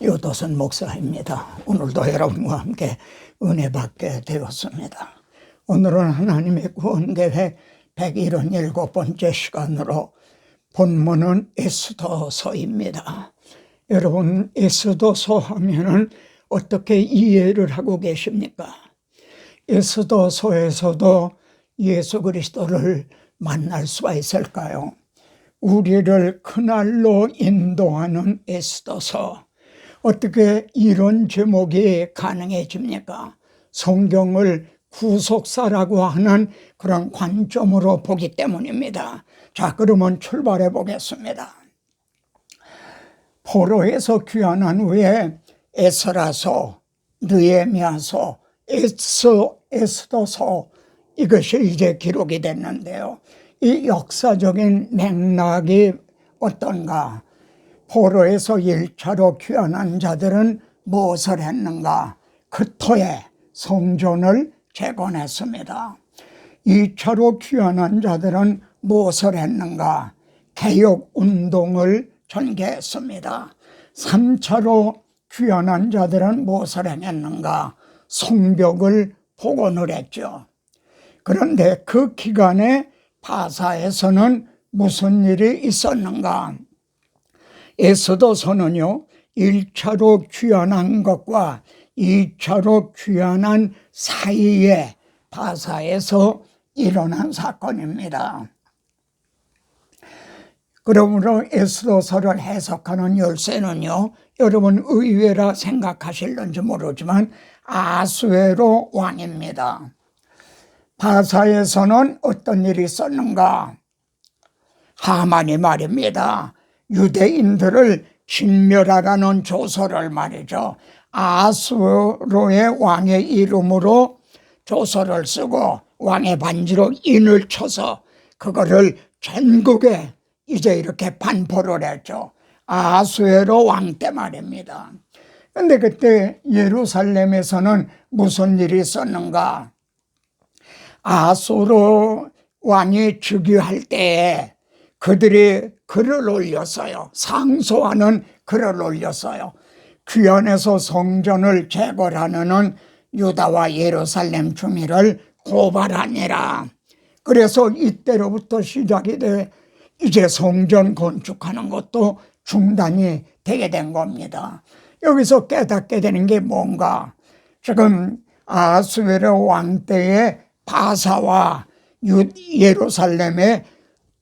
효도선 목사입니다. 오늘도 여러분과 함께 은혜 받게 되었습니다. 오늘은 하나님의 구원계획 177번째 시간으로 본문은 에스더서입니다. 여러분, 에스더서 하면은 어떻게 이해를 하고 계십니까? 에스더서에서도 예수 그리스도를 만날 수가 있을까요? 우리를 그날로 인도하는 에스더서. 어떻게 이런 제목이 가능해집니까? 성경을 구속사라고 하는 그런 관점으로 보기 때문입니다. 자, 그러면 출발해 보겠습니다. 포로에서 귀환한 후에 에스라서, 느헤미야서, 에스더서, 이것이 이제 기록이 됐는데요. 이 역사적인 맥락이 어떤가? 포로에서 1차로 귀환한 자들은 무엇을 했는가? 그 터에 성전을 재건했습니다. 2차로 귀환한 자들은 무엇을 했는가? 개혁운동을 전개했습니다. 3차로 귀환한 자들은 무엇을 했는가? 성벽을 복원을 했죠. 그런데 그 기간에 바사에서는 무슨 일이 있었는가? 에스더서는요, 1차로 귀환한 것과 2차로 귀환한 사이에 바사에서 일어난 사건입니다. 그러므로 에스더서를 해석하는 열쇠는요, 여러분 의외라 생각하실는지 모르지만 아수에로 왕입니다. 바사에서는 어떤 일이 있었는가? 하만이 말입니다. 유대인들을 진멸하라는 조서를 말이죠. 아수로의 왕의 이름으로 조서를 쓰고 왕의 반지로 인을 쳐서 그거를 전국에 이제 이렇게 반포를 했죠. 아수에로 왕 때 말입니다. 그런데 그때 예루살렘에서는 무슨 일이 있었는가? 아수로 왕이 즉위할 때에 그들이 글을 올렸어요. 상소하는 글을 올렸어요. 귀환해서 성전을 재건하는 유다와 예루살렘 주민을 고발하니라. 그래서 이때로부터 시작이 돼 이제 성전 건축하는 것도 중단이 되게 된 겁니다. 여기서 깨닫게 되는 게 뭔가? 지금 아수에로 왕 때의 바사와 예루살렘에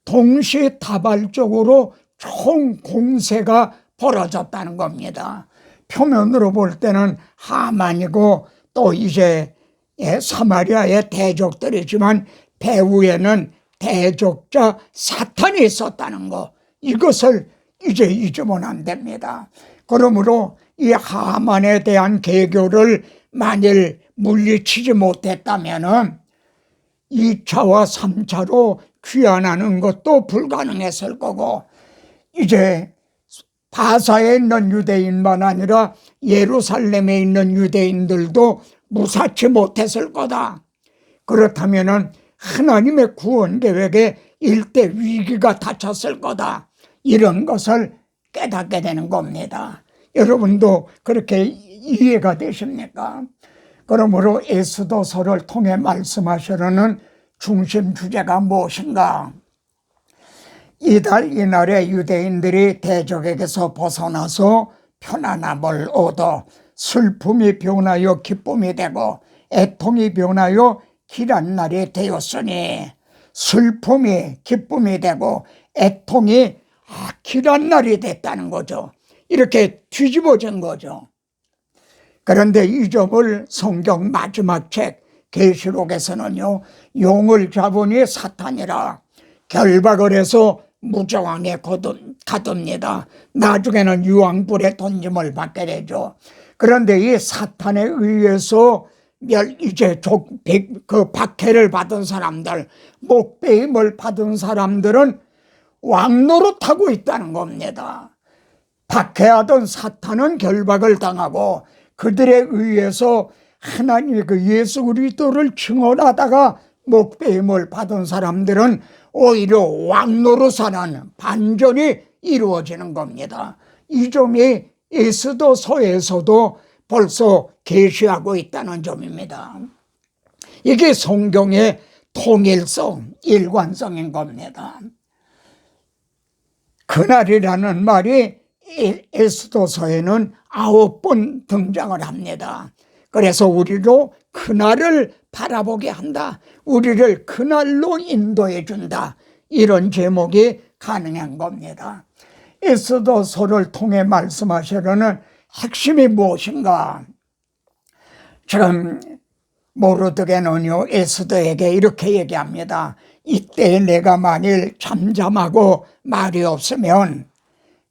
동시다발적으로 총 공세가 벌어졌다는 겁니다. 표면으로 볼 때는 하만이고 또 이제 사마리아의 대적들이지만 배후에는 대적자 사탄이 있었다는 거, 이것을 이제 잊으면 안 됩니다. 그러므로 이 하만에 대한 개교를 만일 물리치지 못했다면은 2차와 3차로 귀환하는 것도 불가능했을 거고, 이제 바사에 있는 유대인만 아니라 예루살렘에 있는 유대인들도 무사치 못했을 거다. 그렇다면은 하나님의 구원 계획에 일대 위기가 닥쳤을 거다. 이런 것을 깨닫게 되는 겁니다. 여러분도 그렇게 이해가 되십니까? 그러므로 에스더서를 통해 말씀하시려는 중심 주제가 무엇인가? 이날에 유대인들이 대적에게서 벗어나서 편안함을 얻어 슬픔이 변하여 기쁨이 되고 애통이 변하여 길한 날이 되었으니, 슬픔이 기쁨이 되고 애통이 길한 날이 됐다는 거죠. 이렇게 뒤집어진 거죠. 그런데 이 점을 성경 마지막 책 계시록에서는요, 용을 잡으니 사탄이라 결박을 해서 무저항에 가둡니다. 나중에는 유황불에 던짐을 받게 되죠. 그런데 이 사탄에 의해서 이제 그 박해를 받은 사람들, 목배임을 받은 사람들은 왕노릇하고 있다는 겁니다. 박해하던 사탄은 결박을 당하고 그들에 의해서 하나님의 그 예수 그리스도를 증언하다가 목배임을 받은 사람들은 오히려 왕노릇하는 반전이 이루어지는 겁니다. 이 점이 에스더서에서도 벌써 계시하고 있다는 점입니다. 이게 성경의 통일성, 일관성인 겁니다. 그날이라는 말이 에스더서에는 9번 등장을 합니다. 그래서 우리도 그날을 바라보게 한다. 우리를 그날로 인도해 준다. 이런 제목이 가능한 겁니다. 에스더서를 통해 말씀하시려는 핵심이 무엇인가? 지금 모르드게는요, 에스더에게 이렇게 얘기합니다. 이때 내가 만일 잠잠하고 말이 없으면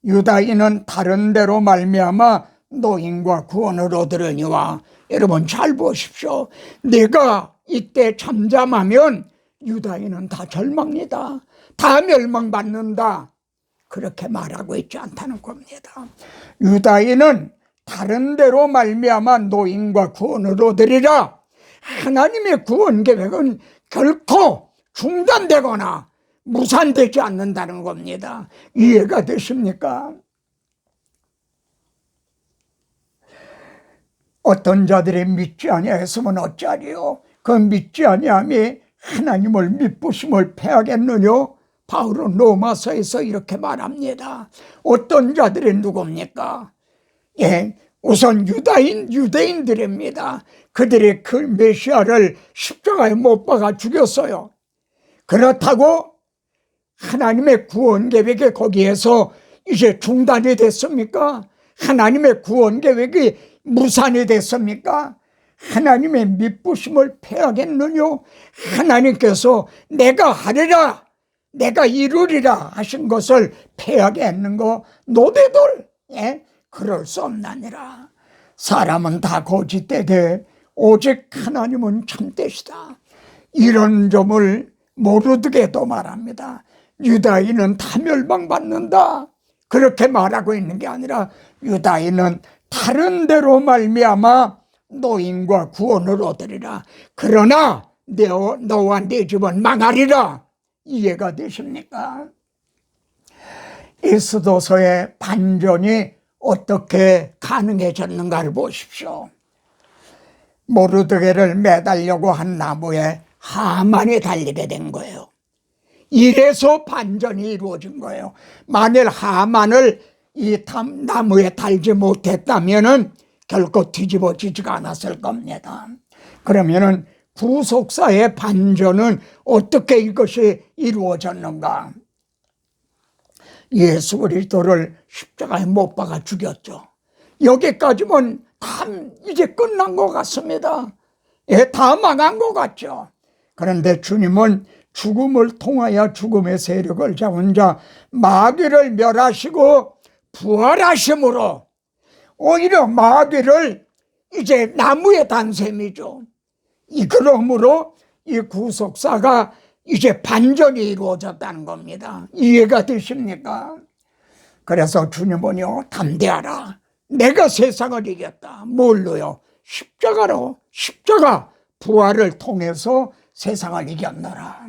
유다인은 다른 데로 말미암아 노임과 구원을 얻으려니와. 여러분 잘 보십시오. 내가 이때 잠잠하면 유다인은 다 절망이다. 다 멸망받는다. 그렇게 말하고 있지 않다는 겁니다. 유다인은 다른 데로 말미암아 노임과 구원을 얻으리라. 하나님의 구원 계획은 결코 중단되거나 무산되지 않는다는 겁니다. 이해가 되십니까? 어떤 자들이 믿지 아니하였으면 어찌하리요? 그 믿지 아니함이 하나님을 믿부심을 패하겠느냐? 바울은 로마서에서 이렇게 말합니다. 어떤 자들이 누굽니까? 우선 유대인들입니다. 그들이 그 메시아를 십자가에 못 박아 죽였어요. 그렇다고 하나님의 구원 계획이 거기에서 이제 중단이 됐습니까? 하나님의 구원 계획이 무산이 됐습니까? 하나님의 믿부심을 패하겠느냐? 하나님께서 내가 하리라, 내가 이루리라 하신 것을 패하겠는 거 노대들, 그럴 수 없나니라. 사람은 다 거짓되되 오직 하나님은 참되시다. 이런 점을 모르드게도 말합니다. 유다인은 다 멸망받는다. 그렇게 말하고 있는 게 아니라 유다인은 다른 데로 말미암아 노임과 구원을 얻으리라. 그러나 너와 네 집은 망하리라. 이해가 되십니까? 에스더서의 반전이 어떻게 가능해졌는가를 보십시오. 모르드게를 매달려고 한 나무에 하만이 달리게 된 거예요. 이래서 반전이 이루어진 거예요. 만일 하만을 이 나무에 달지 못했다면은 결코 뒤집어지지가 않았을 겁니다. 그러면은 구속사의 반전은 어떻게 이것이 이루어졌는가? 예수 그리스도를 십자가에 못 박아 죽였죠. 여기까지면 다 이제 끝난 것 같습니다. 다 망한 것 같죠. 그런데 주님은 죽음을 통하여 죽음의 세력을 잡은 자 마귀를 멸하시고 부활하심으로 오히려 마귀를 이제 나무에 단 셈이죠. 그러므로 이 구속사가 이제 반전이 이루어졌다는 겁니다. 이해가 되십니까? 그래서 주님은요, 담대하라. 내가 세상을 이겼다. 뭘로요? 십자가로. 십자가 부활을 통해서 세상을 이겼노라.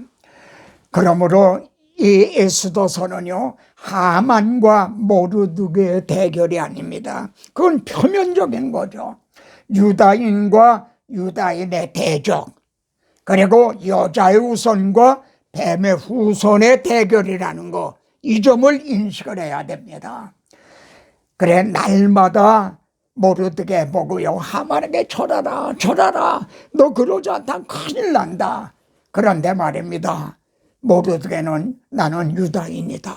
그러므로 이 에스더서는요, 하만과 모르드게의 대결이 아닙니다. 그건 표면적인 거죠. 유다인과 유다인의 대적, 그리고 여자의 우선과 뱀의 후손의 대결이라는 거, 이 점을 인식을 해야 됩니다. 그래, 날마다 모르드게 보고요, 하만에게 절하라, 절하라. 너 그러지 않다면 큰일 난다. 그런데 말입니다, 모르드게는 나는 유다인이다.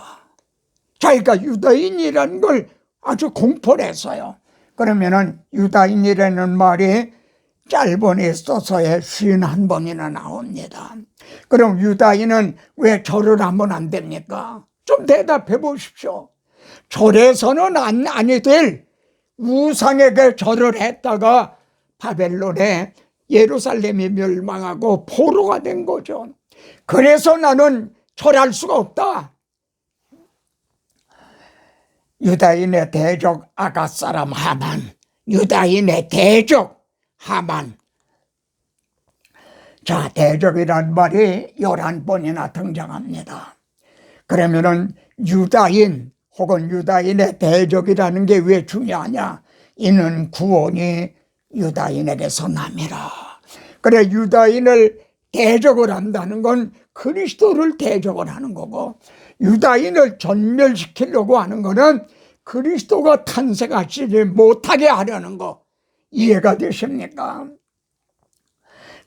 자기가 유다인이라는 걸 아주 공포를 했어요. 그러면은 유다인이라는 말이 짧은 에스더서에 51번이나 나옵니다. 그럼 유다인은 왜 절을 하면 안 됩니까? 좀 대답해 보십시오. 절에서는 아니 될 우상에게 절을 했다가 바벨론에 예루살렘이 멸망하고 포로가 된 거죠. 그래서 나는 절할 수가 없다. 유다인의 대적 아갓 사람 하만, 유다인의 대적 하만. 자, 대적이란 말이 11번이나 등장합니다. 그러면은 유다인 혹은 유다인의 대적이라는 게 왜 중요하냐? 이는 구원이 유다인에게서 남이라. 그래, 유다인을 대적을 한다는 건 그리스도를 대적을 하는 거고, 유다인을 전멸시키려고 하는 거는 그리스도가 탄생하지 못하게 하려는 거. 이해가 되십니까?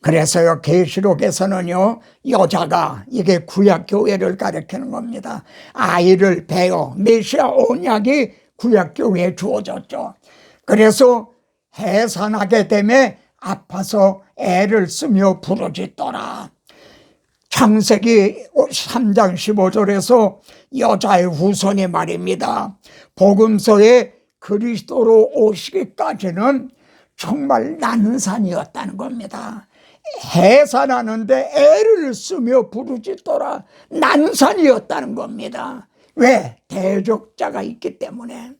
그래서요, 계시록에서는요, 여자가, 이게 구약교회를 가리키는 겁니다. 아이를 베어 메시아 언약이 구약교회에 주어졌죠. 그래서 해산하게 되면 아파서 애를 쓰며 부르짖더라. 창세기 3장 15절에서 여자의 후손이 말입니다. 복음서에 그리스도로 오시기까지는 정말 난산이었다는 겁니다. 해산하는데 애를 쓰며 부르짖더라. 난산이었다는 겁니다. 왜? 대적자가 있기 때문에.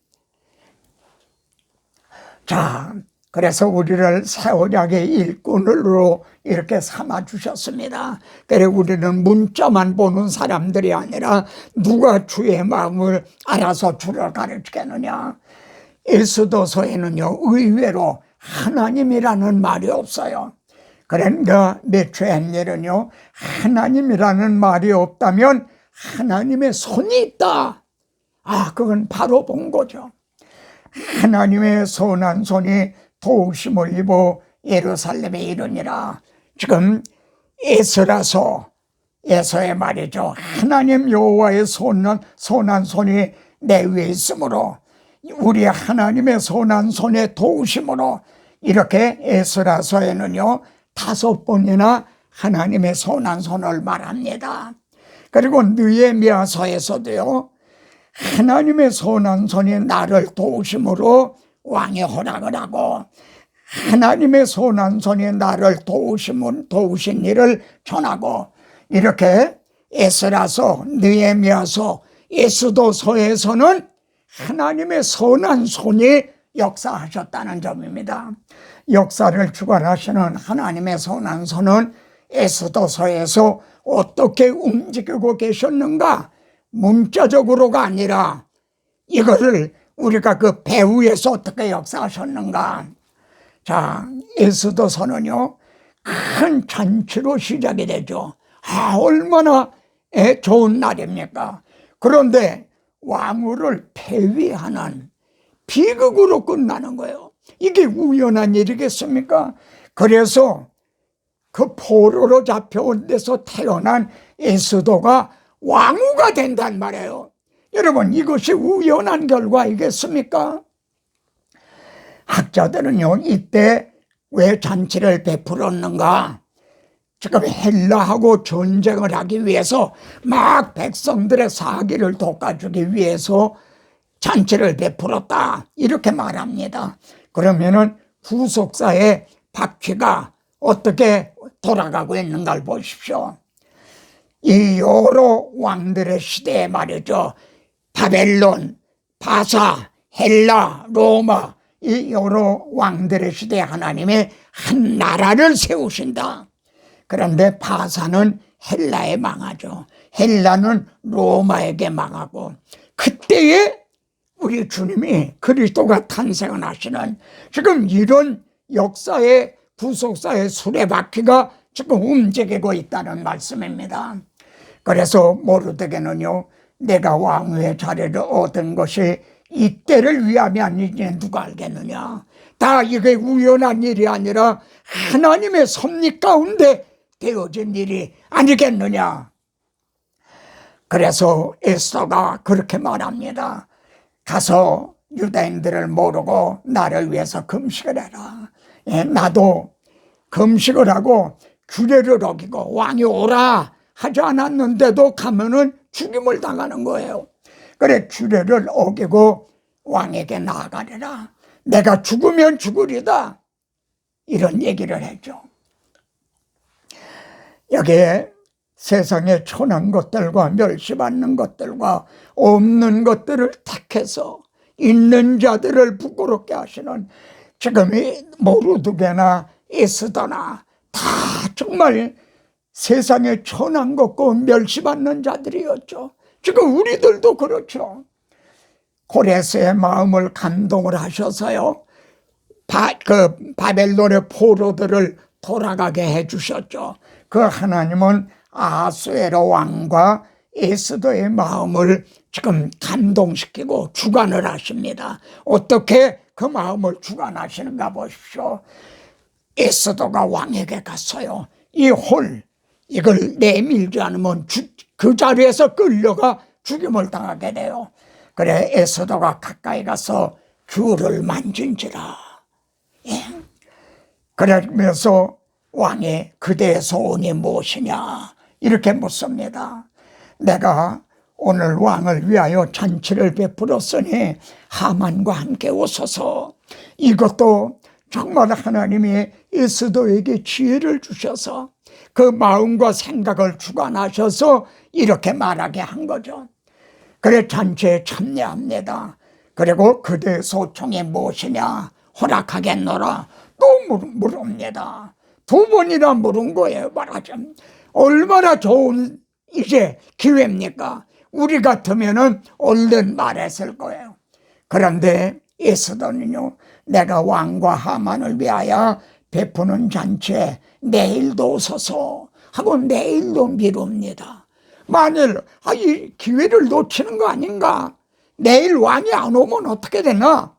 자, 그래서 우리를 새 언약의 일꾼으로 이렇게 삼아주셨습니다. 그래, 우리는 문자만 보는 사람들이 아니라 누가 주의 마음을 알아서 주를 가르치겠느냐. 에스더서에는요, 의외로 하나님이라는 말이 없어요. 그러니까 메추엔엘은요, 하나님이라는 말이 없다면 하나님의 손이 있다. 그건 바로 본 거죠. 하나님의 선한 손이 도우심을 입어 예루살렘에 이르니라. 지금 에서의 말이죠. 하나님 여호와의 선한 손이 내 위에 있으므로, 우리 하나님의 선한 손의 도우심으로, 이렇게 에스라서에는요 5번이나 하나님의 선한 손을 말합니다. 그리고 느헤미야서에서도요, 하나님의 선한 손이 나를 도우심으로 왕의 허락을 하고, 하나님의 선한 손이 나를 도우신 일을 전하고, 이렇게 에스라서, 느헤미야서, 에스더서에서는 하나님의 선한 손이 역사하셨다는 점입니다. 역사를 주관하시는 하나님의 선한 손은 에스더서에서 어떻게 움직이고 계셨는가? 문자적으로가 아니라 이거를 우리가 그 배후에서 어떻게 역사하셨는가? 자, 에스더서는요, 큰 잔치로 시작이 되죠. 얼마나 좋은 날입니까? 그런데 왕후를 폐위하는 비극으로 끝나는 거예요. 이게 우연한 일이겠습니까? 그래서 그 포로로 잡혀온 데서 태어난 에스더가 왕후가 된단 말이에요. 여러분, 이것이 우연한 결과이겠습니까? 학자들은요, 이때 왜 잔치를 베풀었는가? 지금 헬라하고 전쟁을 하기 위해서 막 백성들의 사기를 돋궈주기 위해서 잔치를 베풀었다, 이렇게 말합니다. 그러면은 후속사의 바퀴가 어떻게 돌아가고 있는가를 보십시오. 이 여러 왕들의 시대에 말이죠, 바벨론, 바사, 헬라, 로마, 이 여러 왕들의 시대에 하나님의 한 나라를 세우신다. 그런데 바사는 헬라에 망하죠. 헬라는 로마에게 망하고, 그때에 우리 주님이, 그리스도가 탄생을 하시는, 지금 이런 역사의 부속사의 수레바퀴가 지금 움직이고 있다는 말씀입니다. 그래서 모르드게는요, 내가 왕후의 자리를 얻은 것이 이때를 위함이 아니지 누가 알겠느냐. 다 이게 우연한 일이 아니라 하나님의 섭리 가운데 되어진 일이 아니겠느냐. 그래서 에스더가 그렇게 말합니다. 가서 유다인들을 모르고 나를 위해서 금식을 해라. 나도 금식을 하고 규례를 어기고 왕이 오라 하지 않았는데도 가면은 죽임을 당하는 거예요. 그래, 규례를 어기고 왕에게 나아가리라. 내가 죽으면 죽으리다, 이런 얘기를 했죠. 여기에 세상에 천한 것들과 멸시받는 것들과 없는 것들을 택해서 있는 자들을 부끄럽게 하시는, 지금 이 모르드게나 에스더나 다 정말 세상에 천한 것과 멸시받는 자들이었죠. 지금 우리들도 그렇죠. 고레스의 마음을 감동을 하셔서요, 바벨론의 포로들을 돌아가게 해주셨죠. 그 하나님은 아하수에로 왕과 에스더의 마음을 지금 감동시키고 주관을 하십니다. 어떻게 그 마음을 주관하시는가 보십시오. 에스더가 왕에게 갔어요. 이걸 내밀지 않으면 그 자리에서 끌려가 죽임을 당하게 돼요. 그래 에스더가 가까이 가서 귤을 만진지라. 예. 그러면서 왕이 그대의 소원이 무엇이냐 이렇게 묻습니다. 내가 오늘 왕을 위하여 잔치를 베풀었으니 하만과 함께 오소서. 이것도 정말 하나님이 에스더에게 지혜를 주셔서 그 마음과 생각을 주관하셔서 이렇게 말하게 한 거죠. 그래 잔치에 참여합니다. 그리고 그대의 소총이 무엇이냐 허락하겠노라 또 물읍니다. 두 번이나 물은 거예요. 말하자면 얼마나 좋은 이제 기회입니까? 우리 같으면은 얼른 말했을 거예요. 그런데 에스더는요, 내가 왕과 하만을 위하여 베푸는 잔치에 내일도 오소서 하고 내일도 미룹니다. 만일 이 기회를 놓치는 거 아닌가? 내일 왕이 안 오면 어떻게 되나?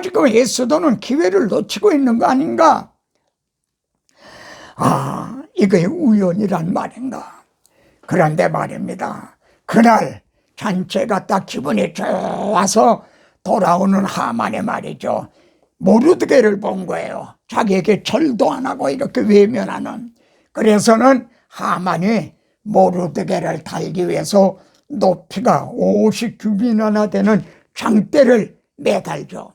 지금 에스더는 기회를 놓치고 있는 거 아닌가? 이게 우연이란 말인가? 그런데 말입니다. 그날 잔치가 딱 기분이 좋아서 돌아오는 하만의 말이죠. 모르드게를 본 거예요. 자기에게 절도 안 하고 이렇게 외면하는. 그래서는 하만이 모르드게를 달기 위해서 높이가 50규빗이나 되는 장대를 매달죠.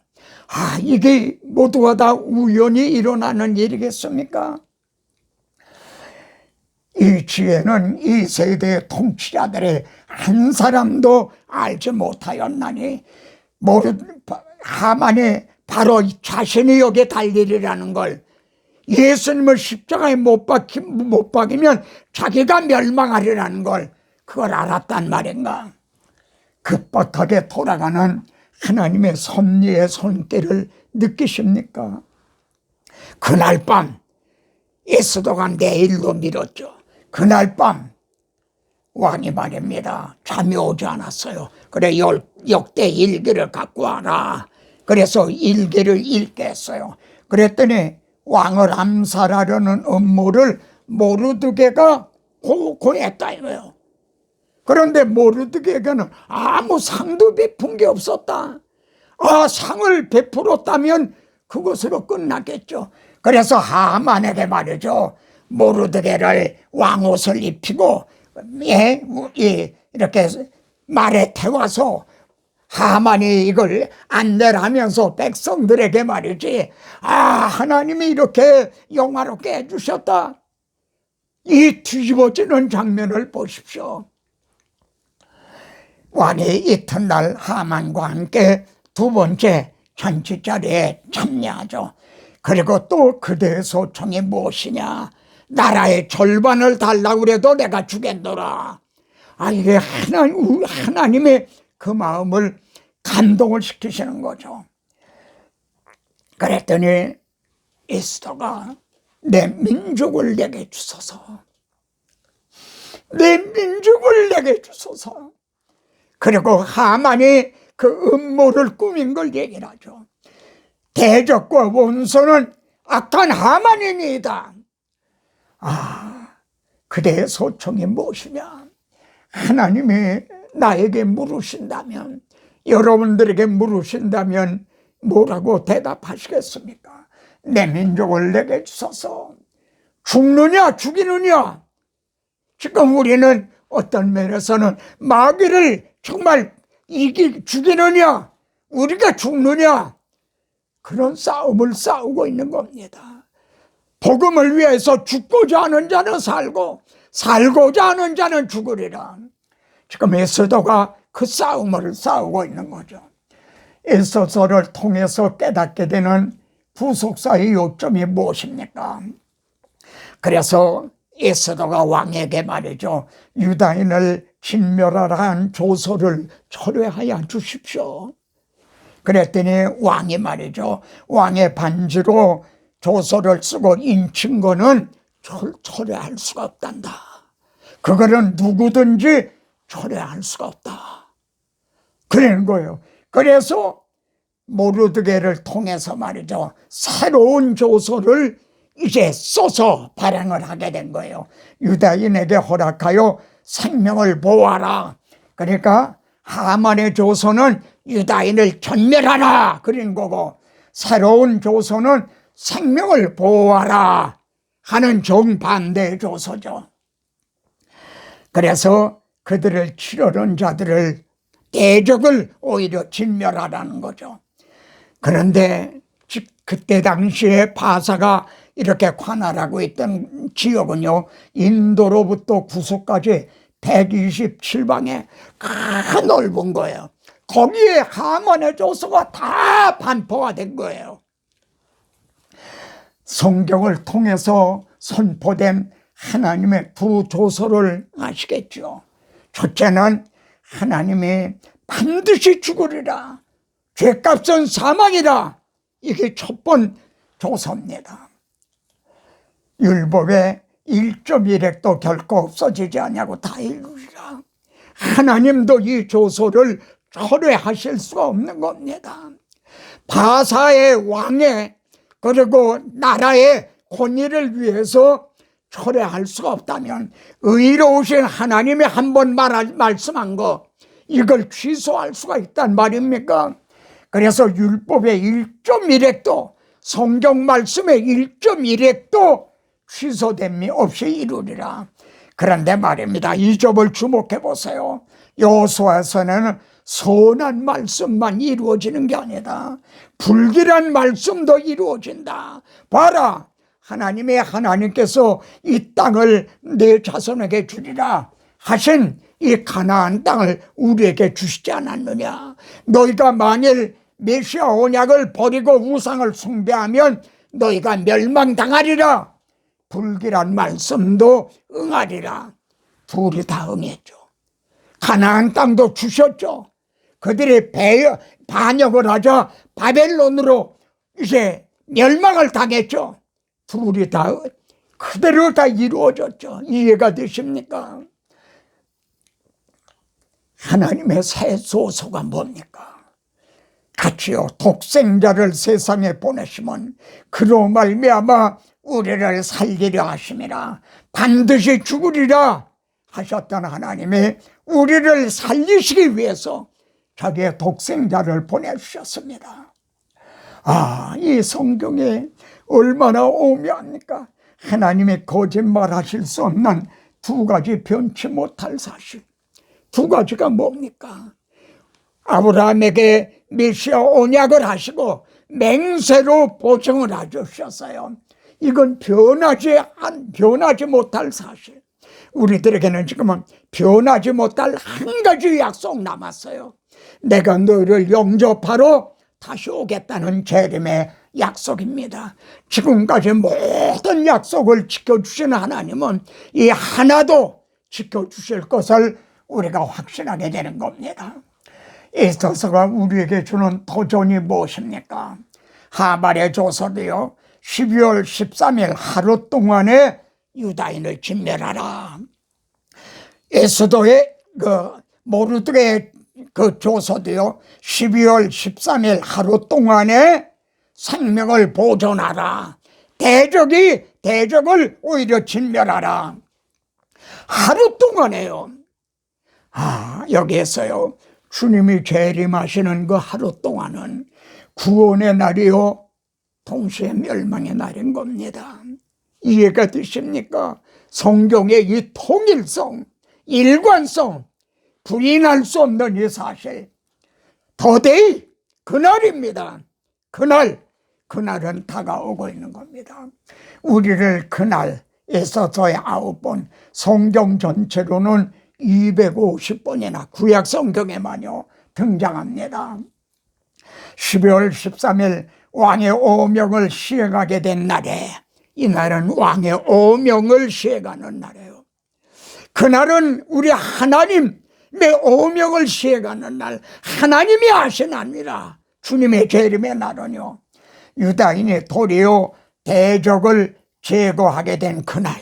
이게 모두가 다 우연히 일어나는 일이겠습니까? 이 지혜는 이 세대의 통치자들의 한 사람도 알지 못하였나니 하만이 바로 자신이 여기에 달리리라는 걸, 예수님을 십자가에 못 박이면 자기가 멸망하리라는 걸 그걸 알았단 말인가? 급박하게 돌아가는 하나님의 섭리의 손길을 느끼십니까? 그날 밤 에스더가 내일로 미뤘죠. 그날 밤 왕이 말입니다. 잠이 오지 않았어요. 그래 역대 일기를 갖고 와라. 그래서 일기를 읽게 했어요. 그랬더니 왕을 암살하려는 음모를 모르드게가 고했다 이거예요. 그런데 모르드게는 아무 상도 베푼 게 없었다. 상을 베풀었다면 그것으로 끝났겠죠. 그래서 하만에게 말이죠. 모르드게를 왕옷을 입히고 이렇게 말에 태워서 하만이 이걸 안내를 하면서 백성들에게 말이지, 하나님이 이렇게 영화롭게 해주셨다. 이 뒤집어지는 장면을 보십시오. 왕이 이튿날 하만과 함께 두 번째 잔치 자리에 참여하죠. 그리고 또 그대의 소총이 무엇이냐? 나라의 절반을 달라고 그래도 내가 주겠노라. 이게 하나님의 그 마음을 감동을 시키시는 거죠. 그랬더니 에스더가 내 민족을 내게 주소서. 내 민족을 내게 주소서. 그리고 하만이 그 음모를 꾸민 걸 얘기를 하죠. 대적과 원수는 악한 하만이니이다. 그대의 소총이 무엇이냐? 하나님이 나에게 물으신다면, 여러분들에게 물으신다면 뭐라고 대답하시겠습니까? 내 민족을 내게 주소서. 죽느냐 죽이느냐? 지금 우리는 어떤 면에서는 마귀를 정말 죽이느냐 우리가 죽느냐 그런 싸움을 싸우고 있는 겁니다. 복음을 위해서 죽고자 하는 자는 살고 살고자 하는 자는 죽으리라. 지금 에스더가 그 싸움을 싸우고 있는 거죠. 에스더를 통해서 깨닫게 되는 부속사의 요점이 무엇입니까? 그래서 에스더가 왕에게 말이죠. 유다인을 진멸하라 한 조서를 철회하여 주십시오. 그랬더니 왕이 말이죠, 왕의 반지로 조서를 쓰고 인친 거는 철회할 수가 없단다. 그거는 누구든지 철회할 수가 없다. 그러는 거예요. 그래서 모르드게를 통해서 말이죠, 새로운 조서를 이제 써서 발행을 하게 된 거예요. 유다인에게 허락하여 생명을 보호하라. 그러니까 하만의 조서는 유다인을 전멸하라 그런 거고, 새로운 조서는 생명을 보호하라 하는 정반대의 조서죠. 그래서 그들을 치려는 자들을, 대적을 오히려 진멸하라는 거죠. 그런데 그때 당시에 바사가 이렇게 관할하고 있던 지역은요, 인도로부터 구석까지 127방에 큰 넓은 거예요. 거기에 하만의 조서가 다 반포가 된 거예요. 성경을 통해서 선포된 하나님의 두 조서를 아시겠죠? 첫째는 하나님이 반드시 죽으리라, 죄값은 사망이라, 이게 첫 번 조서입니다. 율법의 1.1획도 결코 없어지지 않냐고 다 이루리라. 하나님도 이 조서를 철회하실 수가 없는 겁니다. 바사의 왕의 그리고 나라의 권위를 위해서 철회할 수가 없다면 의로우신 하나님이 한 번 말씀한 거, 이걸 취소할 수가 있단 말입니까? 그래서 율법의 1.1획도, 성경 말씀의 1.1획도 취소됨이 없이 이루리라. 그런데 말입니다, 이 점을 주목해 보세요. 여호수아서는 선한 말씀만 이루어지는 게 아니다, 불길한 말씀도 이루어진다. 봐라, 하나님께서 이 땅을 내 자손에게 주리라 하신 이 가나안 땅을 우리에게 주시지 않았느냐. 너희가 만일 메시아 언약을 버리고 우상을 숭배하면 너희가 멸망당하리라. 불길한 말씀도 응하리라. 둘이 다 응했죠. 가나안 땅도 주셨죠. 그들이 반역을 하자 바벨론으로 이제 멸망을 당했죠. 둘이 다 그대로 다 이루어졌죠. 이해가 되십니까? 하나님의 새 조서가 뭡니까? 같이요, 독생자를 세상에 보내시면 그로 말미암아 우리를 살리려 하심이라. 반드시 죽으리라 하셨던 하나님이 우리를 살리시기 위해서 자기의 독생자를 보내주셨습니다. 이 성경에 얼마나 오묘합니까? 하나님이 거짓말하실 수 없는 두 가지 변치 못할 사실. 두 가지가 뭡니까? 아브라함에게 메시아 언약을 하시고 맹세로 보증을 해주셨어요. 이건 변하지 못할 사실. 우리들에게는 지금은 변하지 못할 한 가지 약속 남았어요. 내가 너희를 영접하러 다시 오겠다는 재림의 약속입니다. 지금까지 모든 약속을 지켜주시는 하나님은 이 하나도 지켜주실 것을 우리가 확신하게 되는 겁니다. 이 조서가 우리에게 주는 도전이 무엇입니까? 하말의 조서도요, 12월 13일 하루 동안에 유다인을 진멸하라. 에스더의 모르드게 조서도요, 12월 13일 하루 동안에 생명을 보존하라. 대적을 오히려 진멸하라. 하루 동안에요. 여기에서요, 주님이 재림하시는 그 하루 동안은 구원의 날이요, 동시에 멸망의 날인 겁니다. 이해가 되십니까? 성경의 이 통일성, 일관성, 부인할 수 없는 이 사실, 더데이, 그날입니다. 그날은 다가오고 있는 겁니다. 우리를 그날, 에서서의 9번, 성경 전체로는 250번이나 구약 성경에만요 등장합니다. 12월 13일 왕의 오명을 시행하게 된 날에, 이날은 왕의 오명을 시행하는 날이에요. 그날은 우리 하나님의 오명을 시행하는 날, 하나님이 하신 아니라 주님의 재림의 날은요, 유다인이 도리어 대적을 제거하게 된 그날,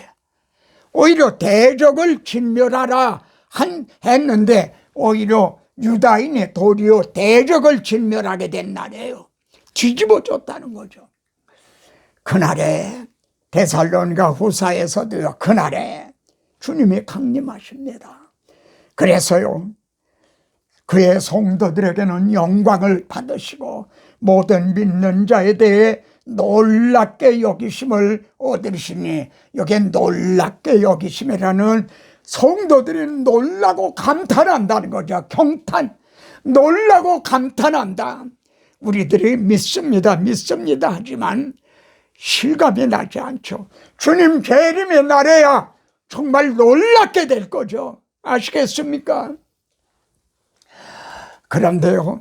오히려 대적을 진멸하라 했는데 오히려 유다인이 도리어 대적을 진멸하게 된 날이에요. 뒤집어졌다는 거죠. 그날에 데살로니가 후서에서도요, 그날에 주님이 강림하십니다. 그래서요, 그의 성도들에게는 영광을 받으시고 모든 믿는 자에 대해 놀랍게 여기심을 얻으시니, 여기에 놀랍게 여기심이라는, 성도들이 놀라고 감탄한다는 거죠. 경탄, 놀라고 감탄한다. 우리들이 믿습니다 하지만 실감이 나지 않죠. 주님 재림의 날에야 정말 놀랍게 될 거죠. 아시겠습니까? 그런데요,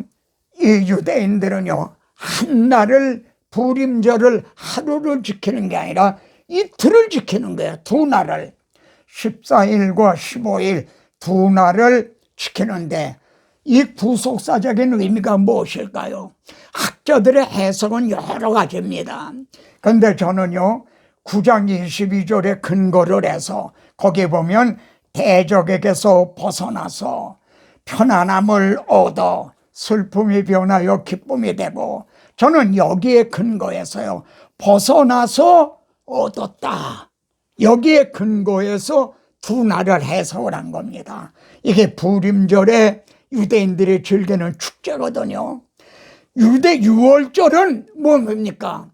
이 유대인들은요, 한날을, 부림절을 하루를 지키는 게 아니라 이틀을 지키는 거예요. 두 날을, 14일과 15일 두 날을 지키는데, 이 구속사적인 의미가 무엇일까요? 학자들의 해석은 여러 가지입니다. 그런데 저는요, 9장 22절에 근거를 해서 거기에 보면 대적에게서 벗어나서 편안함을 얻어 슬픔이 변하여 기쁨이 되고, 저는 여기에 근거해서요, 벗어나서 얻었다, 여기에 근거해서 두 날을 해석을 한 겁니다. 이게 부림절에 유대인들이 즐기는 축제거든요. 유대 6월절은 뭡니까?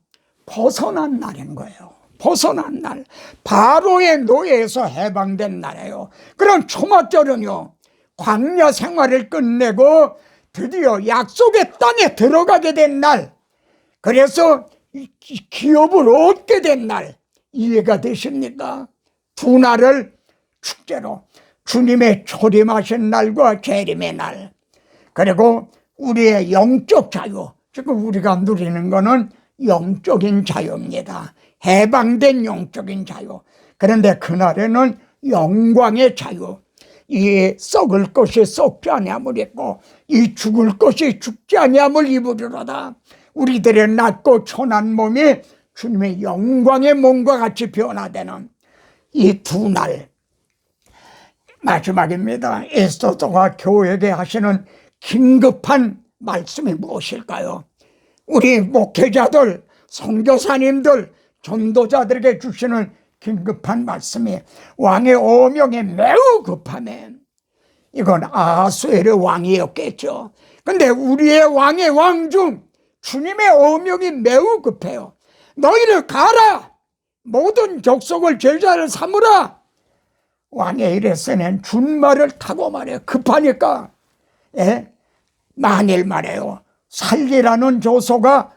벗어난 날인 거예요. 벗어난 날, 바로의 노예에서 해방된 날이에요. 그럼 초막절은요, 광야 생활을 끝내고 드디어 약속의 땅에 들어가게 된 날, 그래서 기업을 얻게 된 날, 이해가 되십니까? 두 날을 축제로, 주님의 초림하신 날과 재림의 날, 그리고 우리의 영적 자유, 지금 우리가 누리는 것은 영적인 자유입니다. 해방된 영적인 자유. 그런데 그날에는 영광의 자유, 이 썩을 것이 썩지 아니함을 입고 이 죽을 것이 죽지 아니함을 입으리로다. 우리들의 낮고 천한 몸이 주님의 영광의 몸과 같이 변화되는 이 두 날, 마지막입니다. 에스더가 교회에게 하시는 긴급한 말씀이 무엇일까요? 우리 목회자들, 선교사님들, 전도자들에게 주시는 긴급한 말씀이, 왕의 어명이 매우 급하네. 이건 아하수엘의 왕이었겠죠. 근데 우리의 왕의 왕 중 주님의 어명이 매우 급해요. 너희를 가라, 모든 족속을 제자를 삼으라. 왕의 일에서는 준말을 타고 말해요. 급하니까. 예? 만일 말해요, 살리라는 조소가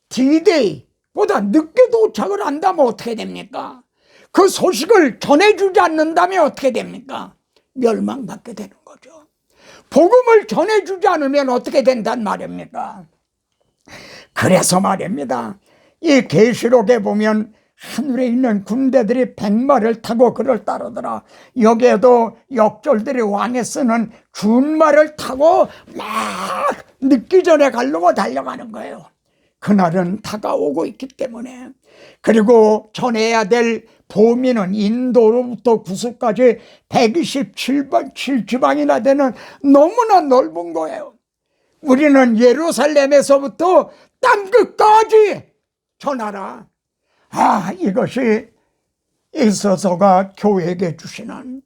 D-Day보다 늦게 도착을 한다면 어떻게 됩니까? 그 소식을 전해주지 않는다면 어떻게 됩니까? 멸망받게 되는 거죠. 복음을 전해주지 않으면 어떻게 된단 말입니까? 그래서 말입니다, 이 계시록에 보면 하늘에 있는 군대들이 백마를 타고 그를 따르더라. 여기에도 역절들이 왕에 쓰는 준말을 타고 막 늦기 전에 가려고 달려가는 거예요. 그날은 다가오고 있기 때문에. 그리고 전해야 될 보민은 인도로부터 구수까지 127지방이나 되는 너무나 넓은 거예요. 우리는 예루살렘에서부터 땅끝까지 전하라. 이것이 에스더가 교회에게 주시는,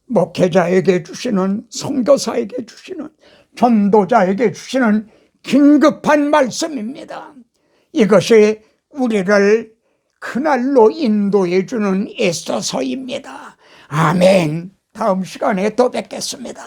목회자에게 주시는, 선교사에게 주시는, 전도자에게 주시는 긴급한 말씀입니다. 이것이 우리를 그날로 인도해 주는 에스더서입니다. 아멘. 다음 시간에 또 뵙겠습니다.